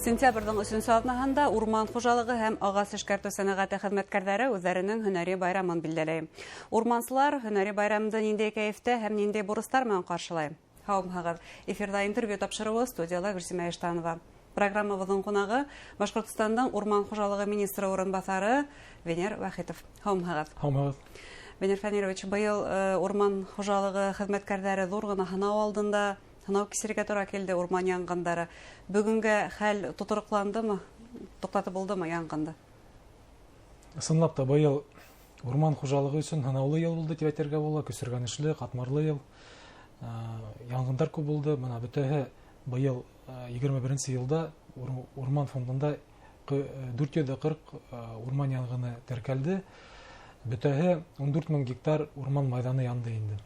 Сентябрьдың 3 атнаһында урман хужалыгы һәм агас эшкәртү сәнәгате хезмәткәрләре үзләренең һөнәри байрамын билдәләй. Урмансылар һөнәри байрамды ниндәй кәефтә һәм ниндәй бурыстар белән каршылай? Һаумыгыз. Эфирда интервью тапшыруы студияда Гөлсимә Эштанова. Программабызның кунагы Башкортстанның урман хужалыгы министры урынбасары Венер Вахитов. Һаумыгыз. Һаумыгыз. Венер Фәнирович, быел урман хужалыгы хезмәткәрләре зур гына һынау алдында, һынау кисергә туры килде урман янгындары. Бүгенге хәл тутырыкландымы? Туктатып булдымы янгынды? Ысынлап та быел урман хужалыгы өчен һынаулы ел булды дип әйтергә була, көсергәнешле, катмарлы ел. Янгындар күп булды. Менә бөтәһе быел 21 елда урман фондында 440 урман янгыны теркәлде. Бөтәһе 14 000 гектар урман майданы янды инде.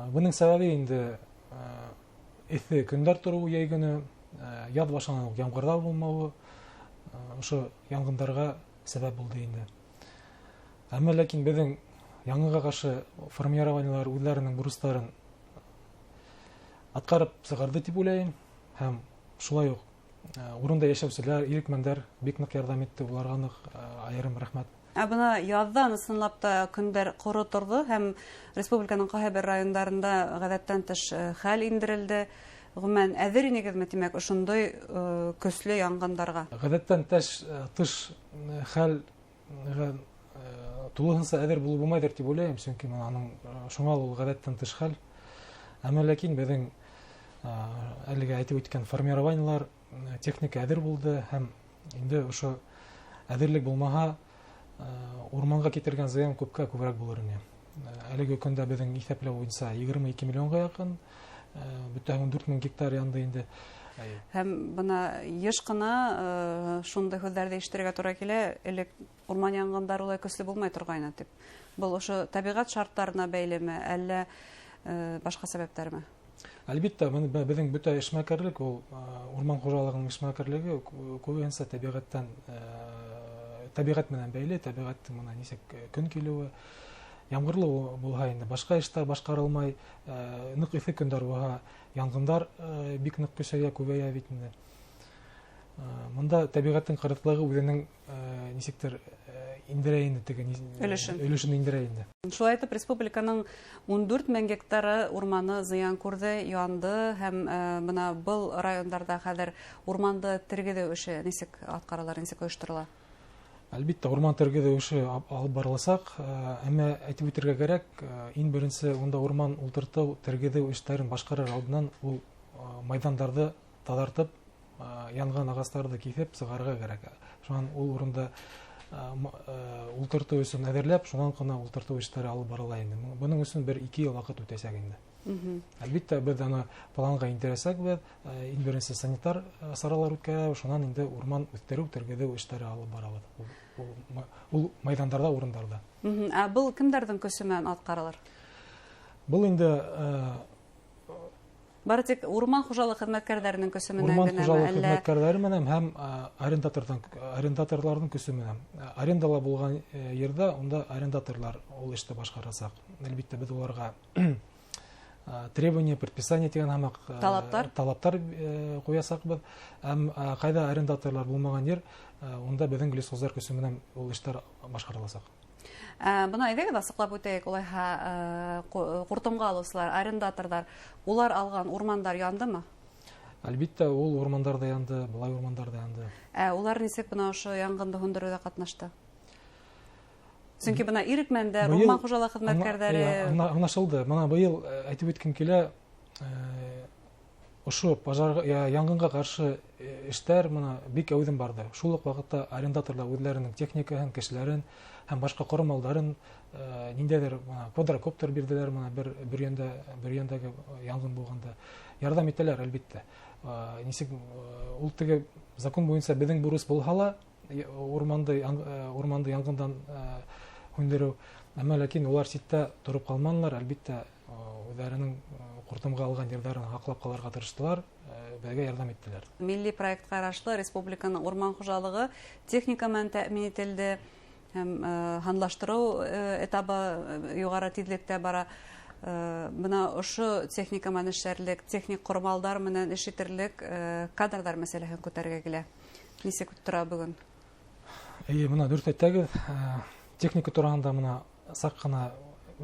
Буның сәбәбе инде эҫе көндәр торуы яй көне, яҙ башынан уҡ ямғырҙар булмауы ошо янгындарға сәбәп булды инде. Әммә ләкин беҙҙең яңғыға ҡаршы формированиелар үҙҙәренең бурыстарын атҡарып сығарҙы тип уйлайым, һәм шулай уҡ урында йәшәүселәр, ирекмәндәр бик ныҡ ярҙам итте, уларға ныҡ айырым рәхмәт. Бына яҙҙан ысынлап та көндәр ҡоро торҙо һәм республиканың ҡайһы бер райондарында ғәҙәттән тыш хәл индерелде. Ғөмүмән әҙер инегеҙме, тимәк, ошондай көслө янгындарға? Ғәҙәттән тыш хәл тулыһынса әҙер булып булмайҙыр тип уйлайым, сөнки шуңа ул ғәҙәттән тыш хәл. Әммә ләкин беҙҙең әлегә әйтеп үткән формированиелар, техника әҙер булды һәм инде ошо әҙерлек булмаһа, урманға китергән зыян күпкә күберәк булыр ине. Әлеге көндә беҙҙең иҫәпләү буйынса 22 миллионға яҡын, бөтәһе 14 000 гектар янды инде. Һәм бына йыш ҡына шундай һүҙҙәрҙе ишетергә тура килә, элек урман янгындары улай көслө булмай торғайны тип. Был ошо табиғат шарттарына бәйлеме, әллә башҡа сәбәптәрме? Әлбиттә, беҙҙең бөтә эшмәкәрлек, ул урман хужалығының эшмәкәрлеге күбеһенсә табиғат менән бәйле, табиғаттың менән нисек көн килеүе, ямғырлы булһа инде башҡа эштәр башҡарылмай, ныҡ эҫе көндәр булһа, янгындар бик ныҡ көсәйә, күбәйә бит инде. Мында табиғаттың ҡырыҫлығы үҙенең нисектер индерә инде, өлөшөн индерә инде. Шулай итеп, республиканың 14 000 гектары урманы зыян күрҙе, янды һәм бына был райондарда хәҙер урманды тергеҙеү эше нисек атҡарыла, нисек ойошторола? Әлбиттә, урман тергеҙеү эше алып барыласаҡ, әммә әйтеп үтергә кәрәк, иң беренсе унда урман ултыртыу, тергеҙеү эштәрен башҡарыр алдынан ул майҙандарҙы таҙартып, янған ағастарҙы киҫеп сығарырға кәрәк. Шунан ул урында ултыртыу өсөн әҙерләп, шунан ғына ултыртыу эштәре алып барыла инде. Бының өсөн 1-2 йыл ваҡыт үтәсәк инде. Әлбиттә, беҙ планға индерәсәкбеҙ, иң беренсе санитар саралар үткәрәбеҙ, шунан инде урман үҫтереү, тергеҙеү эштәре алып барабыҙ. Ул майҙандарҙа, урындарҙа. Был кемдәрҙең көсө менән атҡарылыр? Был инде бары тик урман хужалығы хеҙмәткәрҙәренең көсө менән генәме? Урман хужалығы хеҙмәткәрҙәре менән һәм арендаторларҙың көсө менән. Арендала булған ерҙә, унда арендаторлар ул эште башҡарасаҡ. Әлбиттә, беҙ уларға требование, предписание тигән һәмәк талаптар ҡуясаҡбыҙ. Ҡайҙа арендаторлар булмаған ер, унда беҙҙең лесхоздар көсө менән ул эштәр башҡарыласаҡ. Бына әйҙәгеҙ асыҡлап үтәйек, улайһа ҡуртымға алыусылар, арендаторҙар, улар алған урмандар яндымы? Әлбиттә, ул урмандар да янды, былай урмандар да янды. Улар нисек бына ошо янгынды һүндереүҙә ҡатнашты? Сөнки бына ирекмәндәр, урман хужалығы хеҙмәткәрҙәре... Аңлашылды. Бына быйыл әйтеп үткән килә, ошо янгынға ҡаршы эштәр бик әүҙем барды. Шул уҡ ваҡытта арендаторлар үҙләренең техникаһын, кешеләрен һәм башҡа ҡорамалдарын, ниндәйҙер квадрокоптер бирҙеләр, бер йөндәге янгын булғанда. Ярҙам итәләр, әлбиттә. Нисек ул теге закон буйынса беҙҙең бурыс булһа ла, урманды янгындан һүндереү. Әммә ләкин улар ситтә тороп ҡалманылар, әлбиттә, үҙҙәренең ҡуртымға алған ерҙәрен һаҡлап ҡалырға тырыштылар, беҙгә ярҙам иттеләр. Милли проектҡа ярашлы республиканың урман хужалығы техника менән тәьмин ителде, һәм һанлаштырыу этабы юғары тиҙлектә бара. Бына ошо техника менән эшләрлек, техник кормалдар менән эш итерлек кадрдар мәсьәләһен күтәрергә килә. Нисек тора бүген? Мына дөрес әйтәгез, техника турында мына сак кына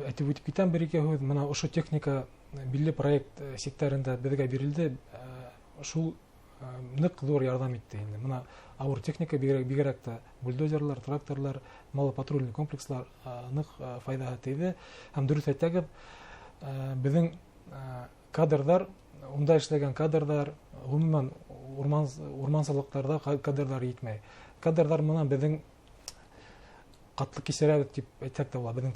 әйтеп үтеп китәм бер-ике һүз. Мына ошо техника билли проект секторында безгә бирелде. Шул нык зур ярдәм итте инде. Мына авыр техника бигрәк тә бульдозерлар, тракторлар, малопатрульный комплекслар нык файдаға тейде. Һәм дөрес әйтәгез, безнең кадрдар, унда эшләгән кадрдар, гомумән урмансылыктарда кадрдар җитмәй. Кадрдар мына безнең катлы кисерәбез дип әйтсәк тә була. Безнең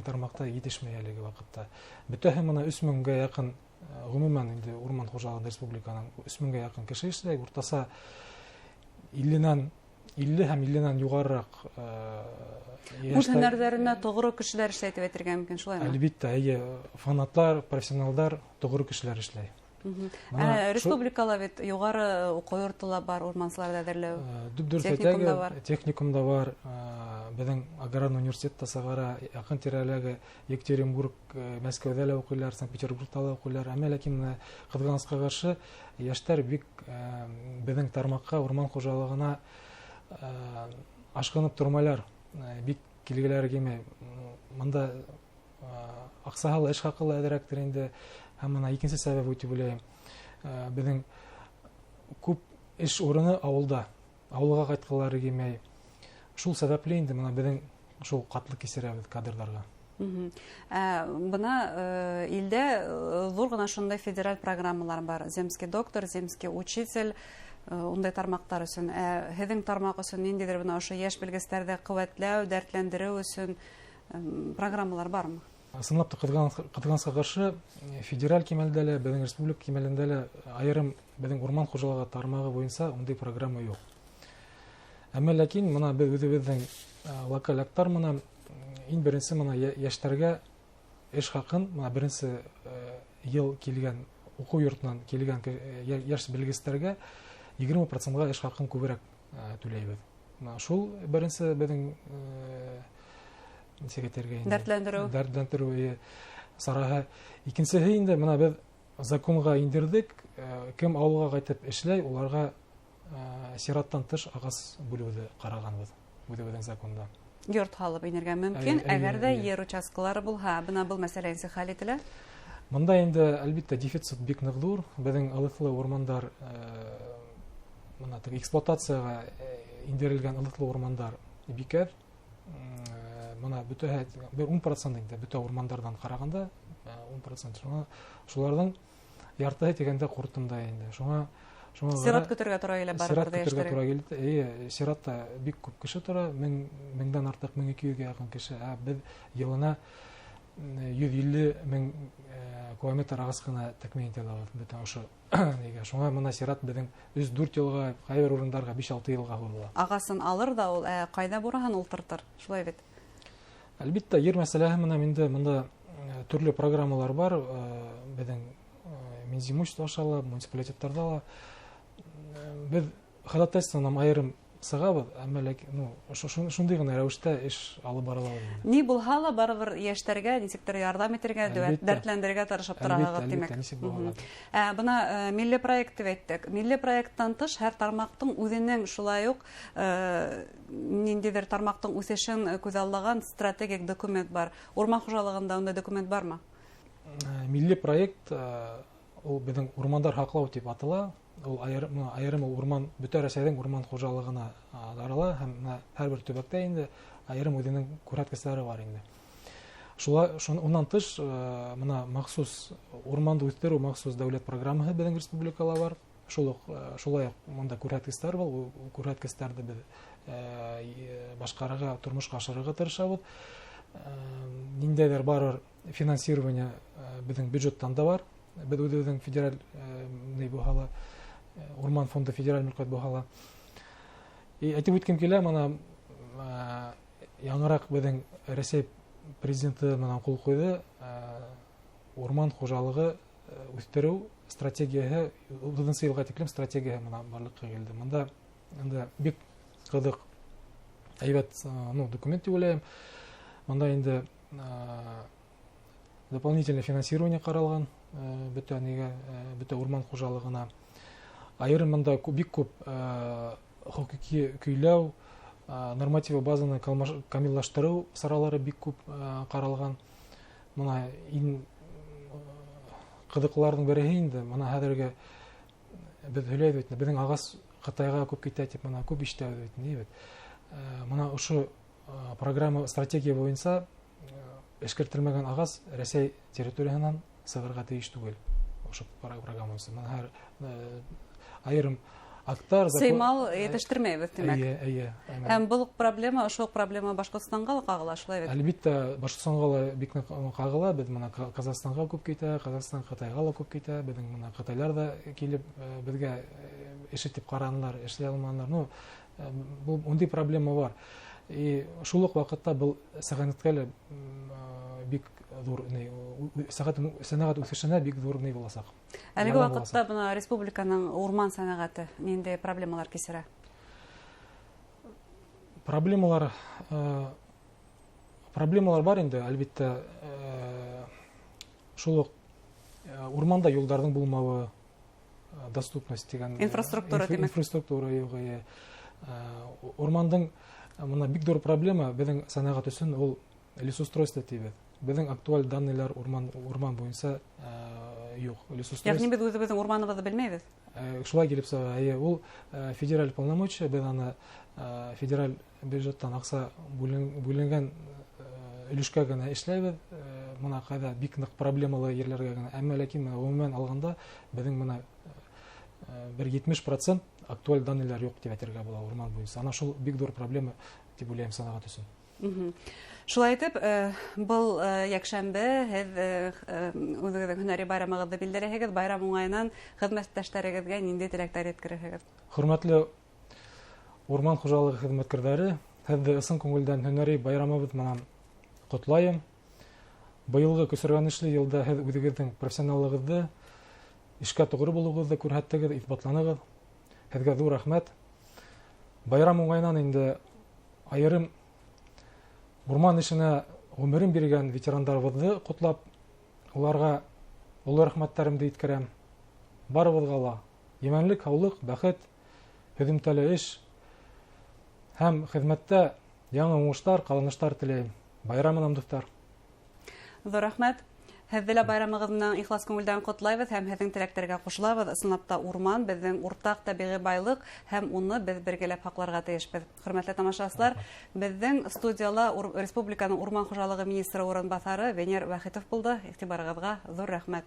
тармакта җитешмәй әлеге вакытта. Бөтәһе мына 3000-гә якын гомумән инде урман хуҗалыгы республиканың 3000-гә якын кеше эшләй. Уртаса 50 һәм 50-нан югарырак үз һөнәрләренә тогры кешеләр эшләй дип әйтергә мөмкин, шулаймы? Әлбәттә, фанатлар, профессионалдар тогры кешеләр эшләй. Республикала бит югары уку йорты бар, урмансыларда әзерләү. Техникумда бар. Безнең аграр университетта сагара, якын тирәләге Екатеринбург, Мәскәүдә лә укыйлар, Санкт-Петербургта ла укыйлар. Әмма ләкин Кызганска каршы яшьтәр бик безнең тармакка, урман хуҗалыгына ашкынып тормалар. Бик килгеләр килмәй. Монда аксагал эш хакы әдерәктер инде. Һәм мына икенче сәбәп үтеп уйлыйм. Безнең күп эш урыны авылда. Авылга кайткылары килмәй. Шул сәбәпле инде мына безнең шул катлы кисерәбез кадрларга. Бына илдә зур гына шундай федераль программалар бар. Земский доктор, земский учитель, ундай тармактар өчен. Һеҙҙең тармак өчен ниндидер бына ошо яшь белгестәрҙе куәтләү, дәртләндереү өчен программалар бармы? Ысынлап та Кызганска каршы федераль кимәлдә лә, безнең республика кимәлендә лә айрым безнең урман хуҗалыгы тармагы буенча ундай программа юк. Әмма ләкин мына без үзебезнең локаль актар мына иң беренче мына яшьтәргә эш хакын мына беренче ел килгән уку йортынан килгән яшь белгечләргә 20%-га эш хакын күбрәк түләйбез. Шул беренче безнең дәртләндерү сараһы. Икенчеһе инде мына без законга индердек, кем авылга кайтып эшләй, уларга сираттан тыш агас бүлүҙе караганбыз үзебезнең законда. Йорт һалып инергә мөмкин, әгәр дә ер участкалары булһа, бына был мәсьәлә инде хәл ителә. Монда инде әлбәттә дефицит бик нык зур. Безнең ылыслы урмандар мына эксплуатацияга индерелгән ылыслы урмандар бик әҙ. Мына бөтәһе 10% инде бөтә урмандардан караганда 10%. Шуларның яртыһы тигәндә куртымда инде. Шуңа сират көтәргә туры килә барыбер яшьтәр. Сиратта бик күп кеше тора, 1000-дән артык 1200-гә якын кеше. Без елына 150,000 километр агас кына тәкъмин итә алабыз бөтен ошо нигә. Шуңа мына сират безнең 3-4 елга, кайбер урындарга 5-6 елга була. Агасын алыр да ул кайда бураһын ултыртыр. Шулай бит. Әлбәттә, ер мәсьәләһе монда төрле программалар бар. Безнең Минзимущество аша, муниципалитеттарда ла без ходатайствонан айрым сыгабыз, әмма ләкин шундый гына рәвештә эш алып барыла. Ни булһа ла барыбер яшьтәргә нисектер ярдәм итәргә, дәртләндерергә тырышып торабыз димәк. Бына милли проект дип әйттек. Милли проекттан тыш һәр тармактың үзенең шулай ук ниндидер тармактың үсешен күз аллаган стратегик документ бар. Урман хуҗалыгында ундай документ бармы? Милли проект ул безнең урмандар хаклау дип атала. Ул айрым урман, бөтә Рәсәйнең урман хуҗалыгына дарыла һәм һәрбер төбәктә инде айрым үзенең күрһәткечләре бар инде. Шуннан тыш мына махсус урманды үстерү махсус дәүләт программаһы безнең республикала бар. Шулай монда күрһәткечләр бар. Ул күрһәткечләрне без башкарырга, тормышка ашырырга тырышабыз. Ниндәйдер барыр финансирование безнең бюджеттан да бар. Без үзебезнең федераль булһа урман фонды федераль мөлкәт булһа. Әйтеп үткән килә, мына яңарак безнең Рәсәй президенты мына кул куйды. Урман хуҗалыгы үстерү стратегияһы, узынчы елга тиклем стратегияһы мына барлыкка килде. Монда бик кызык әйбәт документ дип уйлыйм. Монда инде дополнительное финансирование каралган бөтә урман хуҗалыгына. Айрым монда бик күп хокуки көйләү, нормативы базаны камиллаштыру саралары бик күп каралган. Мына кызыкларның береһе инде, мына хәзерге без һөйләйбез, безнең агас Кытайга күп китә дип, мына күп ишетәбез бит. Мына ошо программа стратегия буенча эшкәртелмәгән агас Рәсәй территориясеннән сыгырга тиеш түгел. Ошо программасы. Мына айрым актар Сеймал yetiştirmeyбез, демәк. Әйе. Һәм бу проблема, ошо проблема Башкортстанга ла кагыла, шулай бит. Әлбәттә, Башкортстанга ла бик кагыла, без моны Казахстанга күп китә, Казахстан Кытайга ла күп китә, безнең моны Кытайлар да килеп безгә ишетеп каранлар, эшләй алманнар. Ну, бу мондый проблема бар. И шул ук вакытта бу сәгатькә бик зур сәнәгать үсешенә бик зур булачак. Әлеге вакытта бuna республиканың урман сәнәгате нинди проблемалар кисерә? Проблемалар бар инде, әлбәттә, шул ук урманда юлларның булмавы, доступность дигән инфраструктура югы. Урмандың мына бик зур проблема безнең сәнәгать өчен ул лесустройство тибез. Безнең актуаль данныйлар урман буенча юк. Ягъни без үзебезнең урманыбызны белмәйбез. Шулай килеп сыга. Ул федераль полномочия, без аны федераль бюджеттан акча бүленгән өлешкә генә эшләйбез. Мына кайда бик нык проблемалы ерләргә генә. Әмма ләкин гомумән алганда безнең мына 70% актуаль данныйлар юк дип әйтергә була урман буенча. Ана шул бик зур проблема дип уйлыйм сәнәгать өчен. Шулай итеп, был якшәмбе һез үзегезнең һөнәри байрамыгызны билдәләһегез, байрам уңаеннан хезмәттәшләрегезгә нинди теләкләр yetkерәһегез? Хөрмәтле урман хуҗалыгы хезмәткәрләре, һезне ысын күңелдән һөнәри байрамыбыз менән котлайм. Быелгы көсөргәнешле елда һез үзегезнең профессионаллыгызны, эшкә тугры булуыгызны күрһәттегез, исбатладыгыз. Һезгә зур рәхмәт. Байрам уңаеннан инде айрым урман эшенә гомерен биргән ветераннарыбызны котлап, уларга олы рәхмәтләремне yetkерәм. Барыбызга ла иманлык, һаулык, бәхет, һөземтәле эш һәм хезмәттә яңа уңышлар, калынышлар теләйм. Байрамын дуслар. Зур рәхмәт. Һезле байрамыгызны ихлас күңелдән котлайбыз һәм һезнең теләкләргә кушылабыз. Ысынлапта урман безнең уртак табигый байлык һәм уны без бергәләп хакларга тиешбез. Хөрмәтле тамашачылар, безнең студияла республиканың урман хуҗалыгы министры урынбасары Венер Вахитов булды. Игътибарыгызга зур рәхмәт.